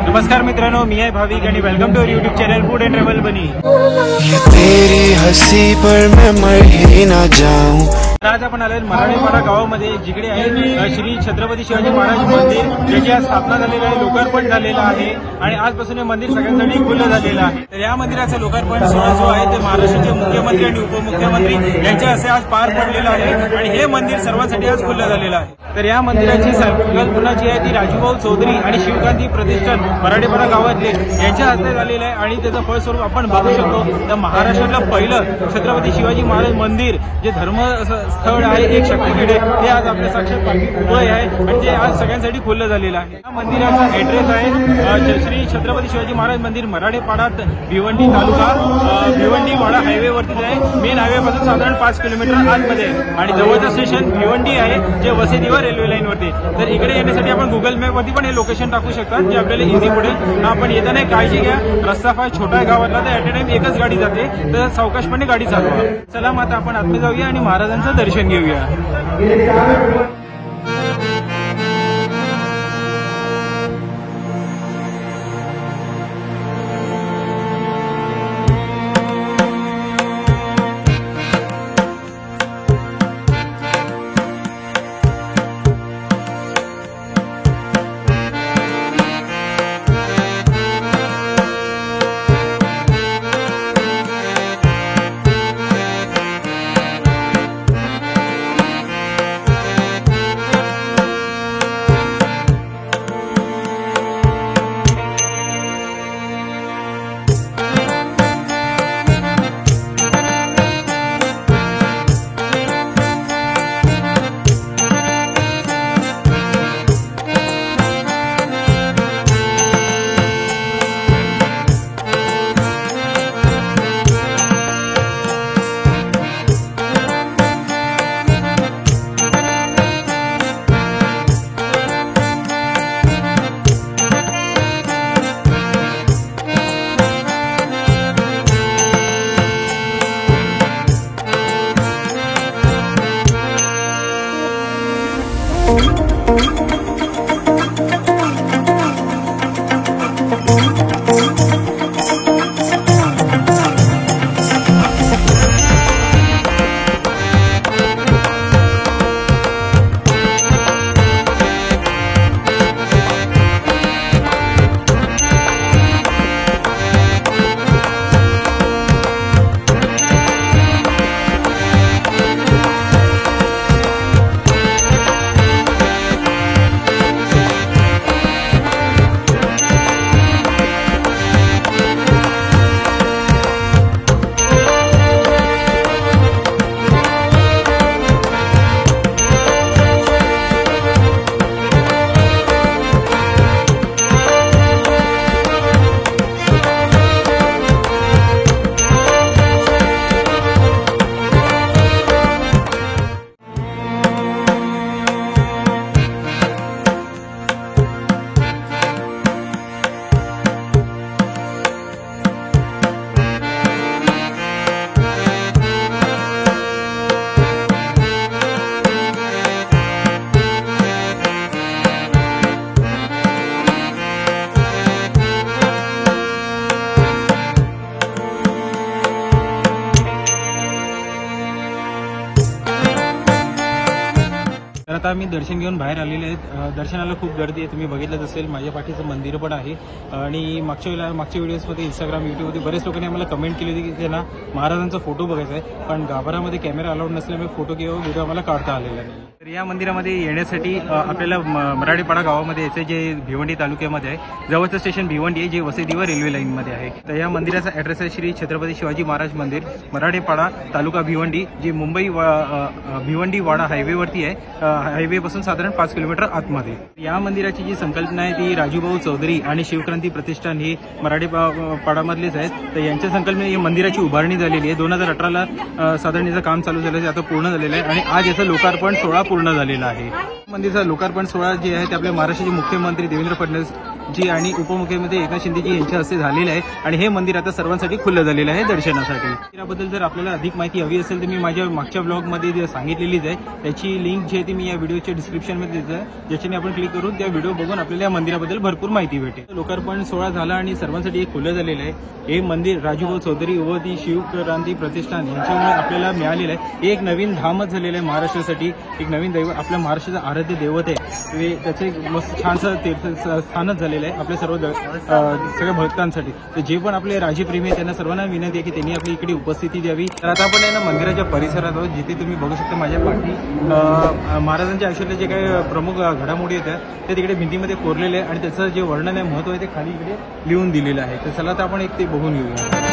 नमस्कार मित्रांनो, मी आहे भाविक आणि welcome to YouTube channel food and travel bunny. तेरी हंसी पर मैं मर ही ना जाऊं। आज आपण आलोय मराठेपाडा गावामध्ये, जिकडे आहे श्री छत्रपती शिवाजी महाराज मंदिर, ज्याची आज स्थापना झालेली आहे, लोकार्पण झालेलं आहे आणि आजपासून हे मंदिर सगळ्यांसाठी खुलं झालेलं आहे। तर या मंदिराचं लोकार्पण सोहळा जो आहे ते महाराष्ट्राचे मुख्यमंत्री आणि उपमुख्यमंत्री यांच्या हस्ते आज पार पडलेलं आहे आणि हे मंदिर सर्वांसाठी आज खुलं झालेलं आहे। तर या मंदिराची संकल्पना जी आहे ती राजूभाऊ चौधरी आणि शिवकांती प्रतिष्ठान मराठेपाडा गावातले यांच्या हस्ते झालेलं आहे आणि त्याचं फळस्वरूप आपण बघू शकतो। तर महाराष्ट्रातलं पहिलं छत्रपती शिवाजी महाराज मंदिर, जे धर्म स्थळ आहे, एक शक्तीपीठ आहे, ते आज आपल्या साक्षात उभं आहे आणि ते आज सगळ्यांसाठी खुलं झालेलं आहे। या मंदिराचा ऍड्रेस आहे श्री छत्रपती शिवाजी महाराज मंदिर, मराठेपाडा, भिवंडी तालुका, भिवंडी वाडा हायवेवरतीच आहे। मेन हायवे पासून साधारण 5 किलोमीटर आतमध्ये आहे आणि जवळचं स्टेशन भिवंडी आहे, जे वसईदिवा रेल्वे लाईन वरती। तर इकडे येण्यासाठी आपण गुगल मॅप वरती पण हे लोकेशन टाकू शकतात, जे आपल्याला इझी पडेल। आपण येताना काळजी घ्या, रस्ता फार छोटा आहे गावातला, तर ऍट अ टाइम एकच गाडी जाते, तर सावकाशपणे गाडी चालवा। चला मग आता आपण आतमध्ये जाऊया आणि महाराजांचं दर्शन घेऊया। तर आता आम्ही दर्शन घेऊन बाहेर आलेले आहेत। दर्शनाला खूप गर्दी आहे, तुम्ही बघितलंच असेल, माझ्या पाठीचं मंदिर पण आहे आणि मागच्या व्हिडिओजमध्ये इंस्टाग्राम, यूट्यूबमध्ये बरेच लोकांनी आम्हाला कमेंट केली होती की त्यांना महाराजांचा फोटो बघायचा आहे, पण गाभारामध्ये कॅमेरा अलाउड नसल्यामुळे फोटो किंवा व्हिडिओ आम्हाला काढता आलेला नाही। तर या मंदिरामध्ये येण्यासाठी आपल्याला मराठेपाडा गावामध्ये यायचं, जे भिवंडी तालुक्यामध्ये आहे। जवळचं स्टेशन भिवंडी आहे, जे वसईदिवा रेल्वे लाईनमध्ये आहे। तर या मंदिराचा ॲड्रेस आहे श्री छत्रपती शिवाजी महाराज मंदिर, मराठेपाडा, तालुका भिवंडी, जे मुंबई भिवंडी वाडा हायवेवरती आहे, हायवे पासून साधारण 5 किलोमीटर आतमध्ये। या मंदिराची जी संकल्पना आहे ती राजूभाऊ चौधरी आणि शिवक्रांती प्रतिष्ठान ही मराठेपाडामधलेच आहेत। तर यांच्या संकल्पने मंदिराची उभारणी झालेली आहे। 2018ला साधारण याचं काम चालू झालं, आता पूर्ण झालेलं आहे आणि आज याचं लोकार्पण सोहळा पूर्ण झालेला आहे। मंदिराचा लोकार्पण सोहळा जे आहे ते आपल्या महाराष्ट्राचे मुख्यमंत्री देवेंद्र जी आणि उपमुख्यमंत्री एकनाथ शिंदेजी यांच्या हस्ते झालेलं आहे आणि हे मंदिर आता सर्वांसाठी खुलं झालेलं आहे दर्शनासाठी. मंदिराबद्दल जर आपल्याला अधिक माहिती हवी असेल तर मी माझ्या मागच्या ब्लॉगमध्ये जे सांगितलेलीच आहे त्याची लिंक जी आहे ती मी या व्हिडिओच्या डिस्क्रिप्शनमध्ये देतो आहे, ज्याच्याने आपण क्लिक करून त्या व्हिडिओ बघून आपल्याला या मंदिराबद्दल भरपूर माहिती भेटेल. लोकार्पण सोहळा झाला आणि सर्वांसाठी एक खुलं झालेलं आहे. हे मंदिर राजूभाऊ चौधरी व ती शिवक्रांती प्रतिष्ठान यांच्यामुळे आपल्याला मिळालेलं आहे. एक नवीन धामच झालेलं आहे महाराष्ट्रासाठी, एक नवीन दैवत आपल्या महाराष्ट्राचं आराध्य दैवत आहे. त्याचं एक मस्त छानसं तीर्थस्थानच झालेलं आहे आपल्या सगळ्या भक्तांसाठी. तर जे पण आपले राजीप्रेमी आहेत त्यांना सर्वांना विनंती आहे की त्यांनी आपली इकडे उपस्थिती द्यावी. तर आता आपण आहे ना मंदिराच्या परिसरात आहोत, जिथे तुम्ही बघू शकता माझ्या पाठी महाराजांच्या आयुष्यातले जे काही प्रमुख घडामोडी आहेत ते तिकडे भिंतीमध्ये कोरलेले आहे आणि त्याचं जे वर्णन आहे महत्त्व आहे ते खाली इकडे लिहून दिलेलं आहे. तर चला तर आपण एक ते बघून घेऊया.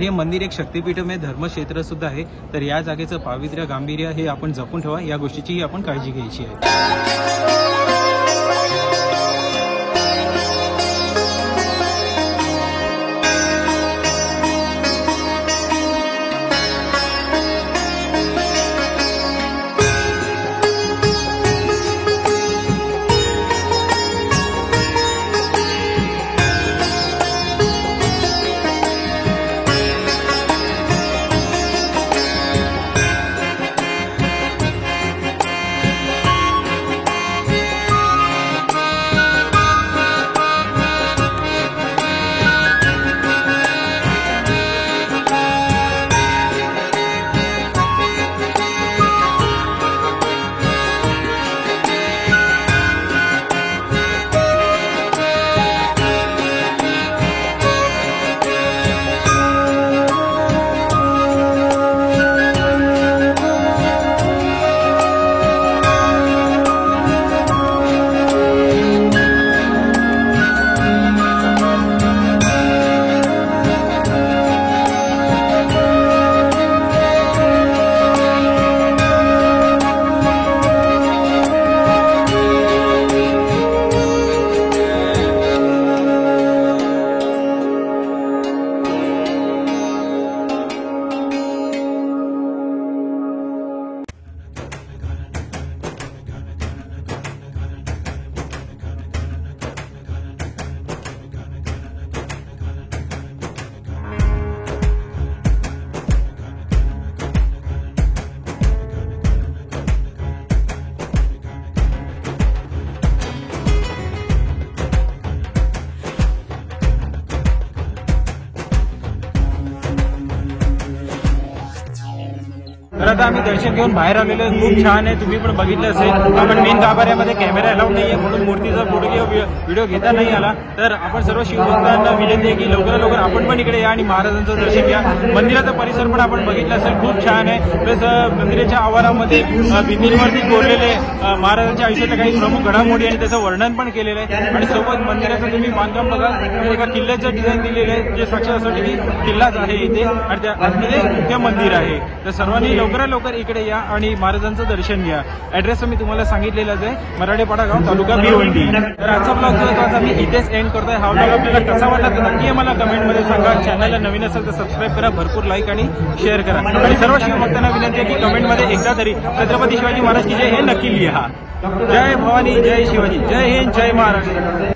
हे मंदिर एक शक्तिपीठम आहे, धर्मक्षेत्र सुद्धा आहे. तर या जागेचं पावित्र्य गांभीर्य हे आपण जपून ठेवा, या गोष्टीचीही आपण काळजी घ्यायची आहे. तर आता आम्ही दर्शन घेऊन बाहेर आलेलो आहे. खूप छान आहे, तुम्ही पण बघितलं असेल. आपण मेन गाभाऱ्यामध्ये कॅमेरा अलाउड नाहीये, म्हणून मूर्तीचा फोटो किंवा व्हिडिओ घेता नाही आला. तर आपण सर्व शिवभक्तांना विनंती आहे की लवकरात लवकर आपण पण इकडे या आणि महाराजांचं दर्शन घ्या. मंदिराचा परिसर पण आपण बघितलं असेल, खूप छान आहे. प्लस मंदिराच्या आवारामध्ये भिंतींवरती कोरलेले महाराजांच्या आयुष्यातल्या काही प्रमुख घडामोडी आणि त्याचं वर्णन पण केलेलं आहे. आणि सोबत मंदिराचं तुम्ही बांधकाम बघा, एका किल्ल्याचं डिझाईन दिलेलं आहे, जे साक्षात असं की किल्लाच आहे इथे आणि त्या आतमध्ये मुख्य मंदिर आहे. तर सर्वांनी लवकरात लवकर इकडे या आणि महाराजांचं दर्शन घ्या. ऍड्रेस मी तुम्हाला सांगितलेलाच आहे, मराठेपाडा गाव, तालुका भिवंडी. तर आजचा ब्लॉग जो आहे तो मी इथेच एंड करतोय. हा ब्लॉग आपल्याला कसा वाटला तर नक्की मला कमेंटमध्ये सांगा. चॅनलला नवीन असेल तर सबस्क्राईब करा, भरपूर लाईक आणि शेअर करा. आणि सर्व शिवभक्तांना विनंती आहे की कमेंटमध्ये एकदा तरी छत्रपती शिवाजी महाराज की जय हे नक्की लिहा. जय भवानी, जय शिवाजी, जय हिंद, जय महाराष्ट्र.